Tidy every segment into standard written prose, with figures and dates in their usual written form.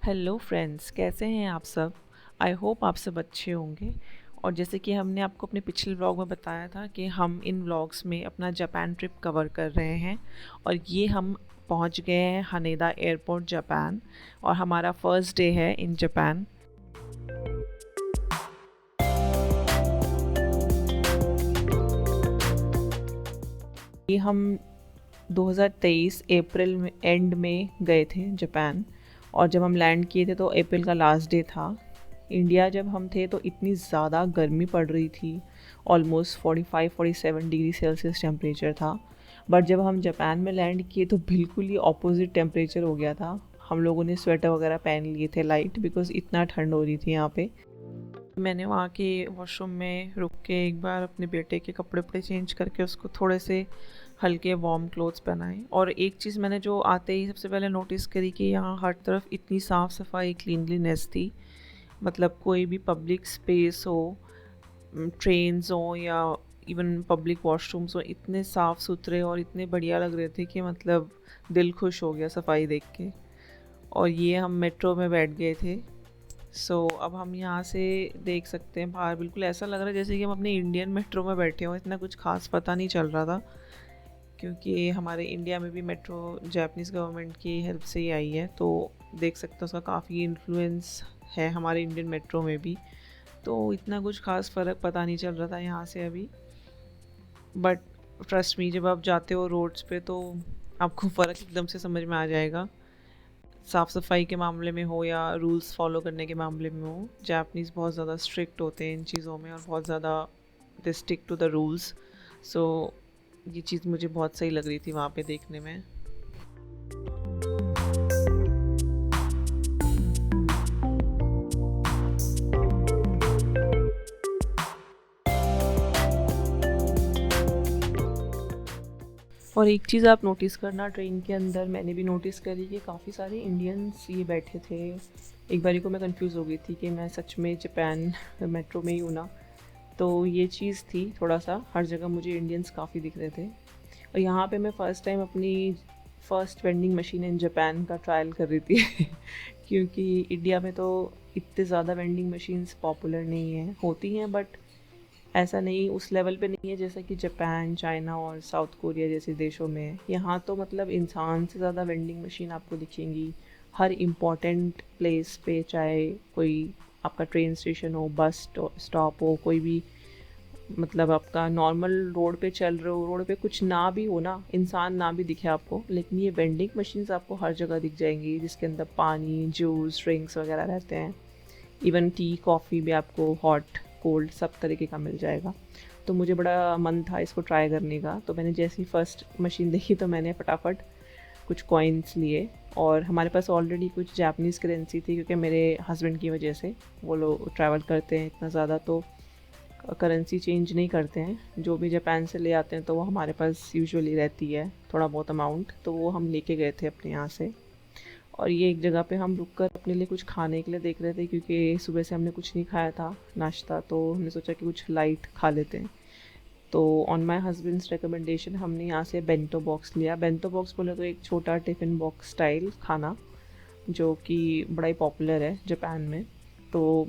Hello friends, कैसे हैं आप सब। आई होप आप सब अच्छे होंगे। और जैसे कि हमने आपको अपने पिछले व्लॉग में बताया था कि हम इन व्लॉग्स में अपना जापान ट्रिप कवर कर रहे हैं। और ये हम पहुंच गए हैं हनेदा एयरपोर्ट जापान, और हमारा फर्स्ट डे है इन जापान। ये हम 2023 अप्रैल में एंड में गए थे जापान, और जब हम लैंड किए थे तो अप्रैल का लास्ट डे था। इंडिया जब हम थे तो इतनी ज़्यादा गर्मी पड़ रही थी, ऑलमोस्ट 45-47 डिग्री सेल्सियस टेम्परेचर था। बट जब हम जापान में लैंड किए तो बिल्कुल ही ऑपोजिट टेम्परेचर हो गया था। हम लोगों ने स्वेटर वगैरह पहन लिए थे लाइट, बिकॉज़ इतना ठंड हो रही थी यहाँ पे। मैंने वहाँ के वॉशरूम में रुक के एक बार अपने बेटे के कपड़े वपड़े चेंज करके उसको थोड़े से हल्के वार्म क्लोथ्स पहनाए। और एक चीज़ मैंने जो आते ही सबसे पहले नोटिस करी कि यहाँ हर तरफ इतनी साफ़ सफाई, क्लीनलीनेस थी। मतलब कोई भी पब्लिक स्पेस हो, ट्रेन्स हो या इवन पब्लिक वॉशरूम्स हो, इतने साफ़ सुथरे और इतने बढ़िया लग रहे थे कि मतलब दिल खुश हो गया सफाई देख के। और ये हम मेट्रो में बैठ गए थे। अब हम यहाँ से देख सकते हैं बाहर, बिल्कुल ऐसा लग रहा है जैसे कि हम अपने इंडियन मेट्रो में बैठे हों। इतना कुछ खास पता नहीं चल रहा था, क्योंकि हमारे इंडिया में भी मेट्रो जापानीज़ गवर्नमेंट की हेल्प से ही आई है। तो देख सकते हैं उसका काफ़ी इन्फ्लुएंस है हमारे इंडियन मेट्रो में भी। तो इतना कुछ खास फ़र्क पता नहीं चल रहा था यहाँ से अभी। बट ट्रस्ट मी, जब आप जाते हो रोड्स पे तो आपको फ़र्क एकदम से समझ में आ जाएगा। साफ़ सफाई के मामले में हो या रूल्स फॉलो करने के मामले में हो, जापानीज़ बहुत ज़्यादा स्ट्रिक्ट होते हैं इन चीज़ों में, और बहुत ज़्यादा they stick to the rules. So ये चीज़ मुझे बहुत सही लग रही थी वहाँ पे देखने में। और एक चीज़ आप नोटिस करना, ट्रेन के अंदर मैंने भी नोटिस करी कि काफ़ी सारे इंडियंस ये बैठे थे। एक बारी को मैं कंफ्यूज हो गई थी कि मैं सच में जापान मेट्रो में ही हूँ ना। तो ये चीज़ थी, थोड़ा सा हर जगह मुझे इंडियंस काफ़ी दिख रहे थे। और यहाँ पे मैं फ़र्स्ट टाइम अपनी first vending machine in Japan का ट्रायल कर रही थी क्योंकि इंडिया में तो इतने ज़्यादा वेंडिंग मशीन्स पॉपुलर नहीं हैं, होती हैं बट ऐसा नहीं, उस लेवल पे नहीं है जैसा कि जापान, चाइना और साउथ कोरिया जैसे देशों में है। यहाँ तो मतलब इंसान से ज़्यादा वेंडिंग मशीन आपको दिखेंगी हर इम्पॉर्टेंट प्लेस पे, चाहे कोई आपका ट्रेन स्टेशन हो, बस स्टॉप हो, कोई भी मतलब आपका नॉर्मल रोड पे चल रहे हो, रोड पे कुछ ना भी हो ना, इंसान ना भी दिखे आपको, लेकिन ये वेंडिंग मशीन्स आपको हर जगह दिख जाएंगी, जिसके अंदर पानी, जूस, ड्रिंक्स वगैरह रहते हैं। इवन टी, कॉफ़ी भी आपको हॉट, कोल्ड सब तरीके का मिल जाएगा। तो मुझे बड़ा मन था इसको ट्राई करने का। तो मैंने जैसे ही फ़र्स्ट मशीन देखी तो मैंने फटाफट कुछ कॉइन्स लिए। और हमारे पास ऑलरेडी कुछ जापानीज़ करेंसी थी, क्योंकि मेरे हस्बैंड की वजह से वो लोग ट्रैवल करते हैं इतना ज़्यादा, तो करेंसी चेंज नहीं करते हैं। जो भी जापान से ले आते हैं तो वो हमारे पास यूजुअली रहती है थोड़ा बहुत अमाउंट, तो वो हम लेके गए थे अपने यहाँ से। और ये एक जगह पे हम रुक कर अपने लिए कुछ खाने के लिए देख रहे थे, क्योंकि सुबह से हमने कुछ नहीं खाया था नाश्ता, तो हमने सोचा कि कुछ लाइट खा लेते हैं। तो ऑन माय हस्बैंड्स रिकमेंडेशन हमने यहाँ से बेंटो बॉक्स लिया। बेंटो बॉक्स बोले तो एक छोटा टिफ़िन बॉक्स स्टाइल खाना, जो कि बड़ा ही पॉपुलर है जापान में। तो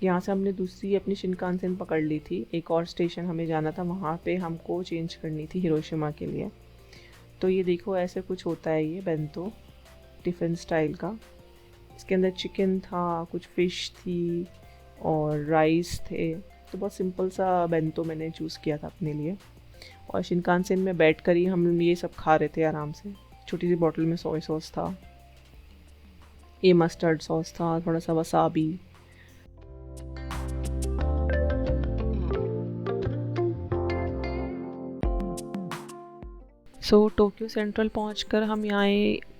यहाँ से हमने दूसरी अपनी शिनकानसेन पकड़ ली थी। एक और स्टेशन हमें जाना था, वहाँ पे हमको चेंज करनी थी हिरोशिमा के लिए। तो ये देखो ऐसे कुछ होता है ये बेंतो, टिफ़िन स्टाइल का। इसके अंदर चिकन था, कुछ फ़िश थी और राइस थे। तो बहुत सिंपल सा बेंतो मैंने चूज़ किया था अपने लिए। और शिनकानसेन में बैठ कर ही हम ये सब खा रहे थे आराम से। छोटी सी बॉटल में सोया सॉस था, ये मस्टर्ड सॉस था, थोड़ा सा वसाबी। टोक्यो सेंट्रल पहुंचकर हम यहाँ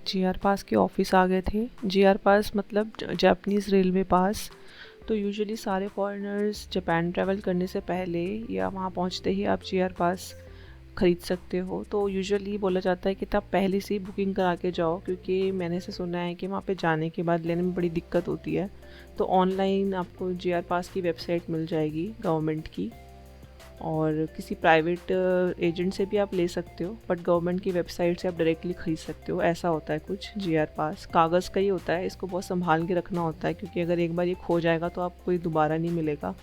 जीआर पास के ऑफिस आ गए थे। जीआर पास मतलब जापानीज़ रेलवे पास। तो यूजुअली सारे फॉरेनर्स जापान ट्रैवल करने से पहले या वहाँ पहुँचते ही आप जीआर पास ख़रीद सकते हो। तो यूजुअली बोला जाता है कि आप पहले से ही बुकिंग करा के जाओ, क्योंकि मैंने से सुना है कि वहाँ पे जाने के बाद लेने में बड़ी दिक्कत होती है। तो ऑनलाइन आपको जीआर पास की वेबसाइट मिल जाएगी गवर्नमेंट की, और किसी प्राइवेट एजेंट से भी आप ले सकते हो, बट गवर्नमेंट की वेबसाइट से आप डायरेक्टली ख़रीद सकते हो। ऐसा होता है कुछ जीआर पास, कागज़ का ही होता है, इसको बहुत संभाल के रखना होता है क्योंकि अगर एक बार ये खो जाएगा तो आपको ये दोबारा नहीं मिलेगा।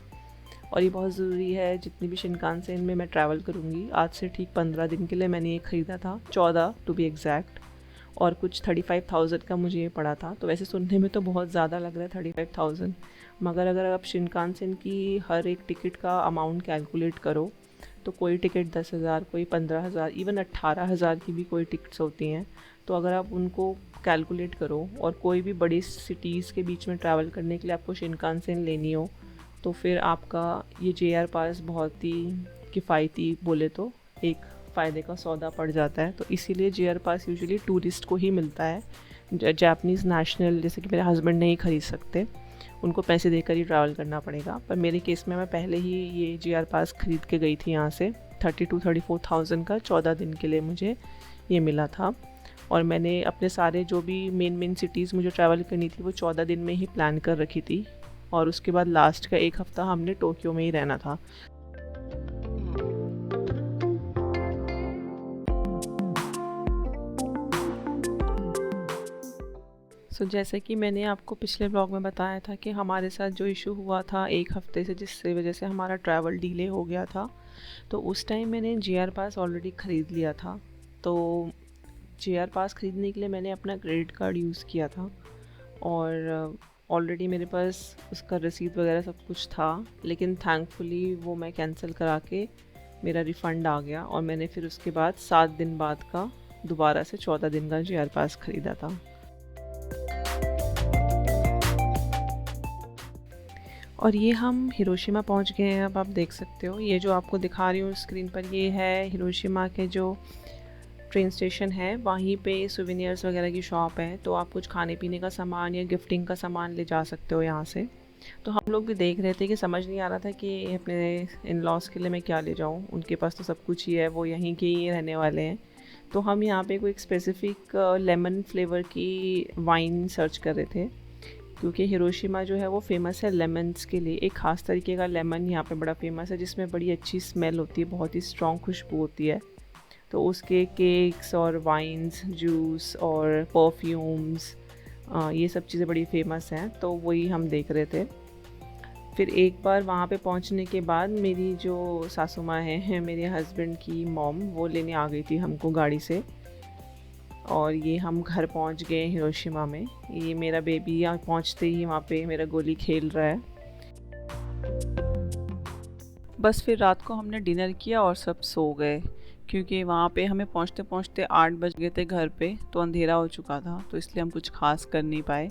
और ये बहुत ज़रूरी है, जितनी भी शिनकानसेन में मैं ट्रैवल करूँगी, आज से ठीक 15 दिन के लिए मैंने ये ख़रीदा था, 14 टू बी एग्जैक्ट, और कुछ 35,000 का मुझे ये पड़ा था। तो वैसे सुनने में तो बहुत ज़्यादा लग रहा है 35,000, मगर अगर आप शिनकानसेन की हर एक टिकट का अमाउंट कैलकुलेट करो तो कोई टिकट 10,000, कोई 15,000, इवन 18,000 की भी कोई टिकट्स होती हैं। तो अगर आप उनको कैलकुलेट करो और कोई भी बड़ी सिटीज़ के बीच में ट्रैवल करने के लिए आपको शिनकानसेन लेनी हो, तो फिर आपका ये जेआर पास बहुत ही किफ़ायती बोले तो एक फ़ायदे का सौदा पड़ जाता है। तो इसीलिए जेआर पास यूजुअली टूरिस्ट को ही मिलता है। जापानीज़ नेशनल जैसे कि मेरे हस्बैंड नहीं खरीद सकते, उनको पैसे देकर ही ट्रैवल करना पड़ेगा। पर मेरे केस में मैं पहले ही ये जेआर पास ख़रीद के गई थी यहाँ से, 34,000 का 14 दिन के लिए मुझे ये मिला था। और मैंने अपने सारे जो भी मेन सिटीज़ मुझे ट्रैवल करनी थी वो 14 दिन में ही प्लान कर रखी थी, और उसके बाद लास्ट का एक हफ़्ता हमने टोक्यो में ही रहना था। जैसे कि मैंने आपको पिछले ब्लॉग में बताया था कि हमारे साथ जो इशू हुआ था एक हफ़्ते से, जिससे वजह से हमारा ट्रैवल डिले हो गया था, तो उस टाइम मैंने जेआर पास ऑलरेडी ख़रीद लिया था। तो जेआर पास ख़रीदने के लिए मैंने अपना क्रेडिट कार्ड यूज़ किया था, और ऑलरेडी मेरे पास उसका रसीद वगैरह सब कुछ था, लेकिन थैंकफुली वो मैं कैंसिल करा के मेरा रिफ़ंड आ गया, और मैंने फिर उसके बाद 7 दिन बाद का दोबारा से 14 दिन का जेआर पास ख़रीदा था। और ये हम हिरोशिमा पहुंच गए हैं। अब आप देख सकते हो, ये जो आपको दिखा रही हूँ स्क्रीन पर, ये है हिरोशिमा के जो ट्रेन स्टेशन है, वहीं पे सुवेनियर्स वगैरह की शॉप है। तो आप कुछ खाने पीने का सामान या गिफ्टिंग का सामान ले जा सकते हो यहाँ से। तो हम लोग भी देख रहे थे कि समझ नहीं आ रहा था कि अपने इन लॉज़ के लिए मैं क्या ले जाऊँ, उनके पास तो सब कुछ ही है, वो यहीं के ही रहने वाले हैं। तो हम यहाँ पे कोई स्पेसिफ़िक लेमन फ्लेवर की वाइन सर्च कर रहे थे, क्योंकि हिरोशिमा जो है वो फेमस है लेमन्स के लिए। एक ख़ास तरीके का लेमन यहाँ पे बड़ा फेमस है, जिसमें बड़ी अच्छी स्मेल होती है, बहुत ही स्ट्रॉन्ग खुशबू होती है। तो उसके केक्स और वाइन्स, जूस और परफ्यूम्स, ये सब चीज़ें बड़ी फेमस हैं। तो वही हम देख रहे थे। फिर एक बार वहाँ पे पहुँचने के बाद मेरी जो सासू माँ हैं, मेरे हस्बैंड की मॉम, वो लेने आ गई थी हमको गाड़ी से, और ये हम घर पहुंच गए हिरोशिमा में। ये मेरा बेबी यहाँ पहुंचते ही वहाँ पे मेरा गोली खेल रहा है। बस फिर रात को हमने डिनर किया और सब सो गए, क्योंकि वहाँ पे हमें पहुँचते पहुँचते 8 बज गए थे घर पे, तो अंधेरा हो चुका था, तो इसलिए हम कुछ खास कर नहीं पाए।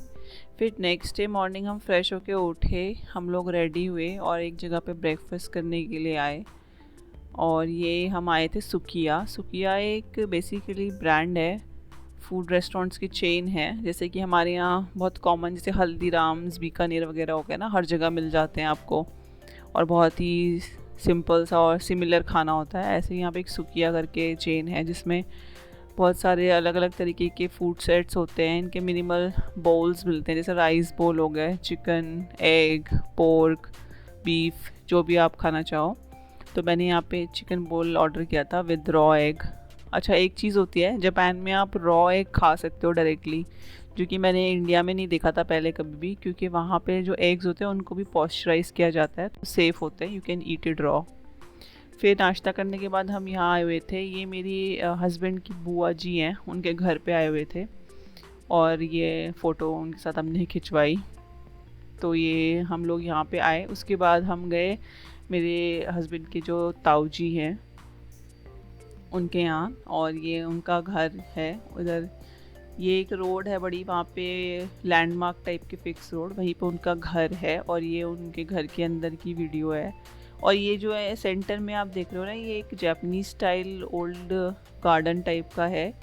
फिर नेक्स्ट डे मॉर्निंग हम फ्रेश होके उठे, हम लोग रेडी हुए और एक जगह पे ब्रेकफास्ट करने के लिए आए। और ये हम आए थे सुकिया। सुकिया एक बेसिकली ब्रांड है, फूड रेस्टोरेंट्स की चेन है। जैसे कि हमारे यहाँ बहुत कॉमन, जैसे हल्दीराम्स, बीकानेर वगैरह हो गया ना, हर जगह मिल जाते हैं आपको, और बहुत ही सिंपल सा और सिमिलर खाना होता है। ऐसे यहाँ पे एक सुकिया करके चेन है, जिसमें बहुत सारे अलग अलग तरीके के फूड सेट्स होते हैं। इनके मिनिमल बोल्स मिलते हैं, जैसे राइस बोल हो गए, चिकन, एग, पोर्क, बीफ, जो भी आप खाना चाहो। तो मैंने यहाँ पे चिकन बोल ऑर्डर किया था विद रॉ एग। अच्छा, एक चीज़ होती है, जापान में आप रॉ एग खा सकते हो डायरेक्टली, जो कि मैंने इंडिया में नहीं देखा था पहले कभी भी, क्योंकि वहाँ पे जो एग्स होते हैं उनको भी पॉस्चराइज़ किया जाता है, तो सेफ़ होते हैं, you can eat it raw. फिर नाश्ता करने के बाद हम यहाँ आए हुए थे, ये मेरी हस्बैंड की बुआ जी हैं, उनके घर पे आए हुए थे, और ये फ़ोटो उनके साथ हमने खिंचवाई। तो ये हम लोग यहाँ पे आए, उसके बाद हम गए मेरे हस्बैंड के जो ताऊ जी हैं उनके यहाँ, और ये उनका घर है उधर। ये एक रोड है बड़ी, वहाँ पे लैंडमार्क टाइप के फिक्स रोड, वहीं पे उनका घर है, और ये उनके घर के अंदर की वीडियो है। और ये जो है सेंटर में आप देख रहे हो ना, ये एक Japanese style old garden type का है।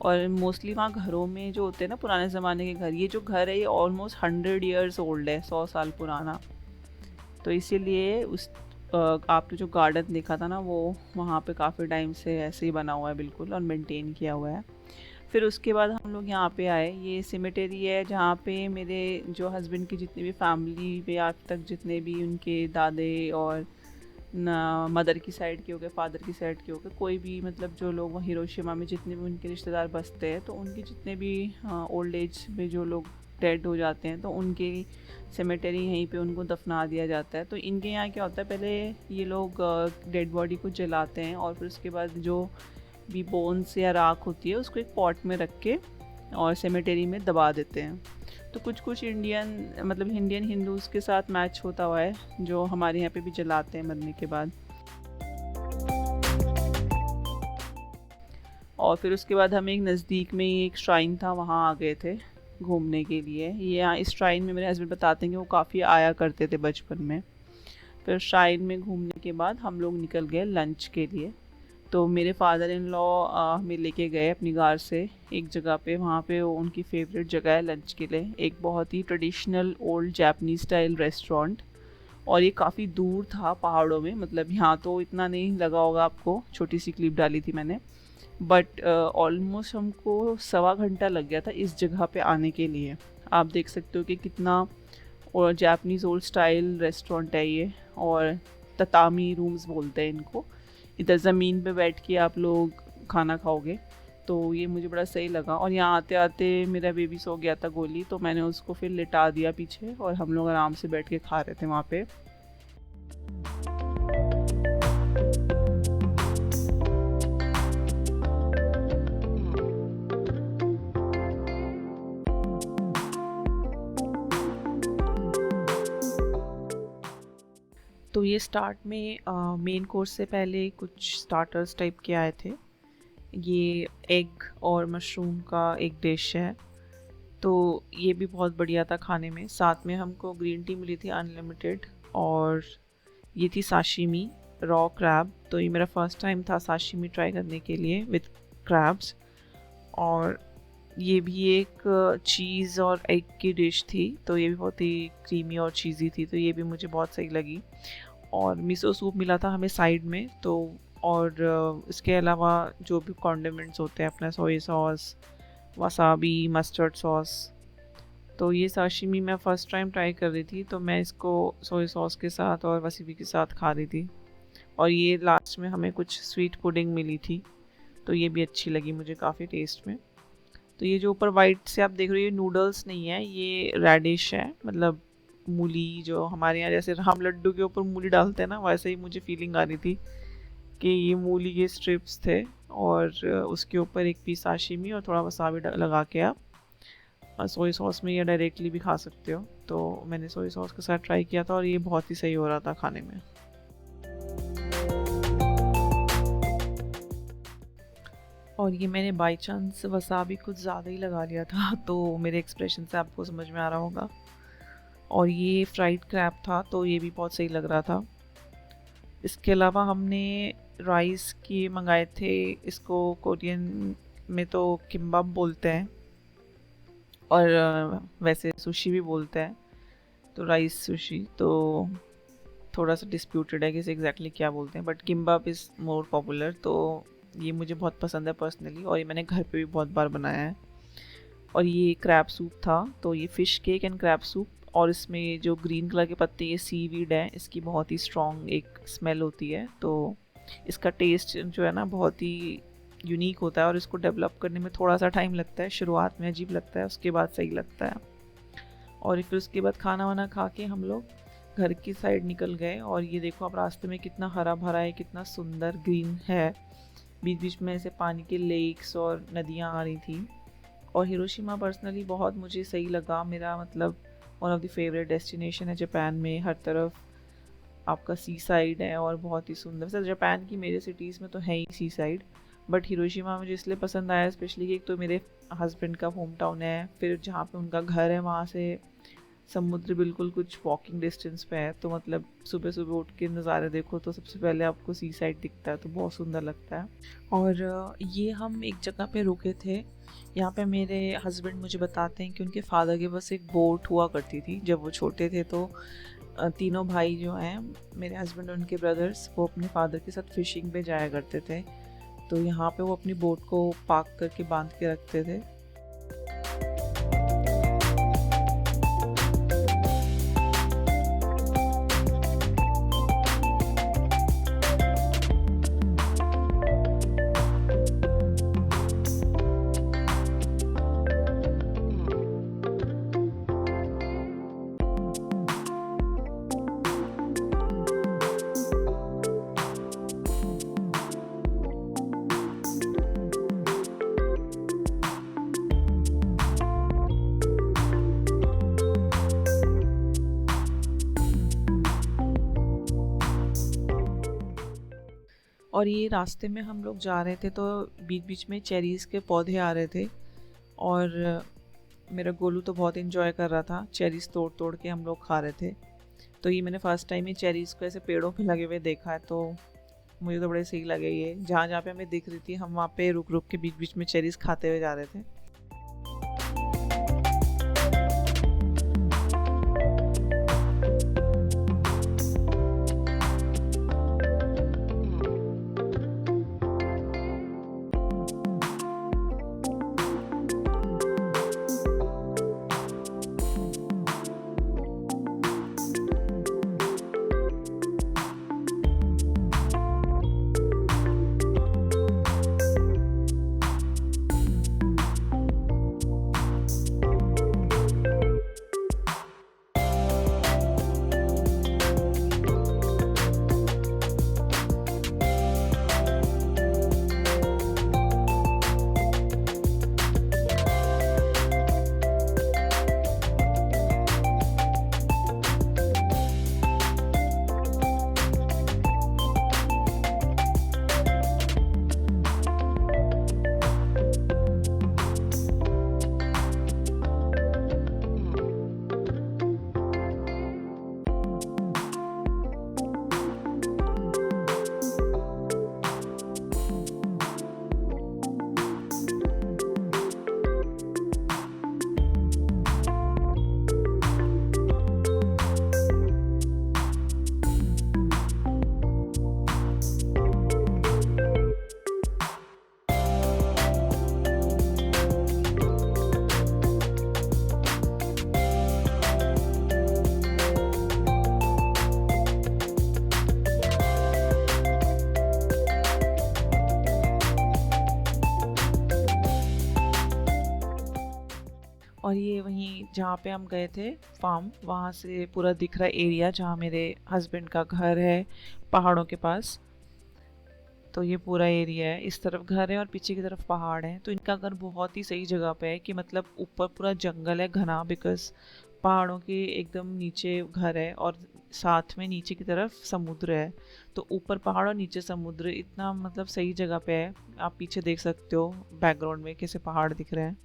और मोस्टली वहाँ घरों में जो होते हैं ना पुराने ज़माने के घर, ये जो घर है ये ऑलमोस्ट 100 ईयर्स ओल्ड है, 100 साल पुराना। तो इसीलिए उस आपने जो गार्डन देखा था ना, वो वहाँ पे काफ़ी टाइम से ऐसे ही बना हुआ है बिल्कुल, और मेंटेन किया हुआ है। फिर उसके बाद हम लोग यहाँ पे आए, ये सिमेटरी है जहाँ पे मेरे जो हस्बैंड की जितनी भी फैमिली पे आज तक जितने भी उनके दादे और ना मदर की साइड के हो गए, फादर की साइड के हो गए, कोई भी मतलब जो लोग वहाँ हिरोशिमा में जितने भी उनके रिश्तेदार बसते हैं, तो उनके जितने भी ओल्ड एज में जो लोग डेड हो जाते हैं तो उनकी सेमेटरी यहीं पे उनको दफना दिया जाता है। तो इनके यहाँ क्या होता है, पहले ये लोग डेड बॉडी को जलाते हैं और फिर उसके बाद जो भी बोन्स या राख होती है उसको एक पॉट में रख के और सेमेटरी में दबा देते हैं। तो कुछ कुछ इंडियन हिंदूज़ के साथ मैच होता हुआ है, जो हमारे यहाँ पे भी जलाते हैं मरने के बाद। और फिर उसके बाद हम एक नज़दीक में ही एक श्राइन था, वहाँ आ गए थे घूमने के लिए। ये यहाँ इस श्राइन में मेरे हस्बैंड बताते हैं कि वो काफ़ी आया करते थे बचपन में। फिर श्राइन में घूमने के बाद हम लोग निकल गए लंच के लिए। तो मेरे फादर इन लॉ हमें लेके गए अपनी कार से एक जगह पे, वहाँ पे उनकी फेवरेट जगह है लंच के लिए, एक बहुत ही traditional old Japanese style restaurant. और ये काफ़ी दूर था पहाड़ों में, मतलब यहाँ तो इतना नहीं लगा होगा आपको, छोटी सी क्लिप डाली थी मैंने, बट ऑलमोस्ट हमको 1.25 घंटा लग गया था इस जगह पे आने के लिए। आप देख सकते हो कि कितना और जापानीज़ ओल्ड स्टाइल रेस्टोरेंट है ये, और ततामी रूम्स बोलते हैं इनको। इधर ज़मीन पे बैठ के आप लोग खाना खाओगे, तो ये मुझे बड़ा सही लगा। और यहाँ आते आते मेरा बेबी सो गया था गोली, तो मैंने उसको फिर लिटा दिया पीछे और हम लोग आराम से बैठ के खा रहे थे वहाँ पे। तो ये स्टार्ट में मेन कोर्स से पहले कुछ स्टार्टर्स टाइप के आए थे। ये एग और मशरूम का एक डिश है, तो ये भी बहुत बढ़िया था खाने में। साथ में हमको ग्रीन टी मिली थी अनलिमिटेड, और ये थी साशिमी रॉ क्रैब। तो ये मेरा फर्स्ट टाइम था साशिमी ट्राई करने के लिए विथ क्रैब्स। और ये भी एक चीज़ और एग की डिश थी, तो ये भी बहुत ही क्रीमी और चीज़ी थी, तो ये भी मुझे बहुत सही लगी। और मिसो सूप मिला था हमें साइड में। तो और इसके अलावा जो भी कॉन्डिमेंट्स होते हैं, अपना soya sauce, wasabi, mustard sauce. तो ये साशिमी मैं फ़र्स्ट टाइम ट्राई कर रही थी, तो मैं इसको सोया सॉस के साथ और वसाबी के साथ खा रही थी। और ये लास्ट में हमें कुछ स्वीट पुडिंग मिली थी, तो ये भी अच्छी लगी मुझे काफ़ी टेस्ट में। तो ये जो ऊपर वाइट से आप देख रहे हो, ये नूडल्स नहीं है, ये रेडिश है, मतलब मूली। जो हमारे यहाँ जैसे हम लड्डू के ऊपर मूली डालते हैं ना, वैसे ही मुझे फीलिंग आ रही थी कि ये मूली के स्ट्रिप्स थे, और उसके ऊपर एक पीस साशिमी और थोड़ा वसाबी लगा के आप सोया सॉस में या डायरेक्टली भी खा सकते हो। तो मैंने सोया सॉस के साथ ट्राई किया था और ये बहुत ही सही हो रहा था खाने में। और ये मैंने बाई चांस वसाबी कुछ ज़्यादा ही लगा लिया था, तो मेरे एक्सप्रेशन से आपको समझ में आ रहा होगा। और ये फ्राइड क्रैब था, तो ये भी बहुत सही लग रहा था। इसके अलावा हमने राइस की मंगाए थे, इसको कोरियन में तो किम्बाप बोलते हैं, और वैसे सुशी भी बोलते हैं। तो राइस सुशी तो थोड़ा सा डिस्प्यूटेड है कि इसे एग्जैक्टली क्या बोलते हैं, but kimbap is more popular. तो ये मुझे बहुत पसंद है पर्सनली, और ये मैंने घर पे भी बहुत बार बनाया है। और ये क्रैब सूप था, तो ये fish cake and crab soup. और इसमें ये जो ग्रीन कलर के पत्ते, ये सीवीड है, इसकी बहुत ही स्ट्रॉन्ग एक स्मेल होती है। तो इसका टेस्ट जो है ना बहुत ही यूनिक होता है, और इसको डेवलप करने में थोड़ा सा टाइम लगता है। शुरुआत में अजीब लगता है, उसके बाद सही लगता है। और फिर उसके बाद खाना वाना खा के हम लोग घर की साइड निकल गए। और ये देखो आप, रास्ते में कितना हरा भरा है, कितना सुंदर ग्रीन है, बीच बीच में ऐसे पानी के लेक्स और नदियाँ आ रही थी। और हिरोशिमा पर्सनली बहुत मुझे सही लगा, मेरा मतलब one of the favourite destination है जापान में। हर तरफ आपका सी साइड है और बहुत ही सुंदर। वैसे जापान की मेरे सिटीज़ में तो है ही सी साइड, बट हिरोशिमा मुझे इसलिए पसंद आया स्पेशली कि एक तो मेरे हस्बैंड का होम टाउन है, फिर जहाँ पे उनका घर है वहाँ से समुद्र बिल्कुल कुछ वॉकिंग डिस्टेंस पे है। तो मतलब सुबह सुबह उठ के नज़ारे देखो तो सबसे पहले आपको सी साइड दिखता है, तो बहुत सुंदर लगता है। और ये हम एक जगह पे रुके थे, यहाँ पे मेरे हस्बैंड मुझे बताते हैं कि उनके फादर के पास एक बोट हुआ करती थी जब वो छोटे थे। तो तीनों भाई जो हैं, मेरे हस्बैंड और उनके ब्रदर्स, वो अपने फादर के साथ फिशिंग पे जाया करते थे। तो यहाँ पे वो अपनी बोट को पार्क करके बांध के रखते थे। और ये रास्ते में हम लोग जा रहे थे तो बीच बीच में चेरीज़ के पौधे आ रहे थे और मेरा गोलू तो बहुत इन्जॉय कर रहा था। चेरीज़ तोड़ तोड़ के हम लोग खा रहे थे। तो ये मैंने फ़र्स्ट टाइम ही चेरीज़ को ऐसे पेड़ों पे लगे हुए देखा है, तो मुझे तो बड़े सही लगे। ये जहाँ जहाँ पे हमें दिख रही थी हम वहाँ पे रुक रुक के बीच बीच में चेरीज़ खाते हुए जा रहे थे। और ये वहीं जहाँ पे हम गए थे फार्म, वहाँ से पूरा दिख रहा एरिया जहाँ मेरे हस्बैंड का घर है पहाड़ों के पास। तो ये पूरा एरिया है, इस तरफ घर है और पीछे की तरफ पहाड़ है। तो इनका घर बहुत ही सही जगह पे है कि मतलब ऊपर पूरा जंगल है घना, बिकॉज पहाड़ों के एकदम नीचे घर है और साथ में नीचे की तरफ समुद्र है। तो ऊपर पहाड़ और नीचे समुद्र, इतना मतलब सही जगह पे है। आप पीछे देख सकते हो बैकग्राउंड में कैसे पहाड़ दिख रहे हैं।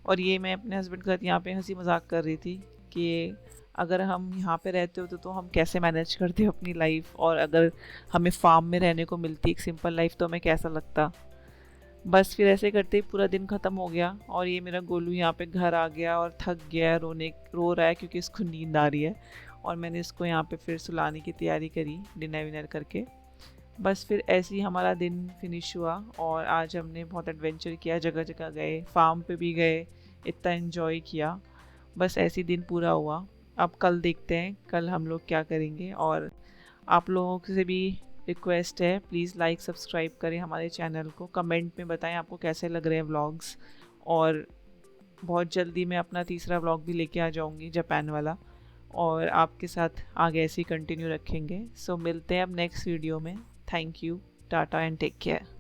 और ये मैं अपने हस्बैंड के साथ यहाँ पे हंसी मजाक कर रही थी कि अगर हम यहाँ पे रहते होते तो हम कैसे मैनेज करते अपनी लाइफ, और अगर हमें फार्म में रहने को मिलती एक सिंपल लाइफ तो हमें कैसा लगता। बस फिर ऐसे करते ही पूरा दिन ख़त्म हो गया और ये मेरा गोलू यहाँ पे घर आ गया और थक गया है, रो रहा है क्योंकि इसको नींद आ रही है। और मैंने इसको यहाँ पे फिर सुलाने की तैयारी करी डिनर विनर करके। बस फिर ऐसे ही हमारा दिन फिनिश हुआ और आज हमने बहुत एडवेंचर किया, जगह जगह गए, फार्म पे भी गए, इतना एंजॉय किया। बस ऐसे ही दिन पूरा हुआ। अब कल देखते हैं कल हम लोग क्या करेंगे। और आप लोगों से भी रिक्वेस्ट है, प्लीज़ लाइक सब्सक्राइब करें हमारे चैनल को, कमेंट में बताएं आपको कैसे लग रहे हैं व्लॉग्स। और बहुत जल्दी मैं अपना तीसरा व्लॉग भी लेके आ जाऊंगी जापान वाला, और आपके साथ आगे ऐसे ही कंटिन्यू रखेंगे। सो मिलते हैं अब नेक्स्ट वीडियो में। Thank you, tata and take care.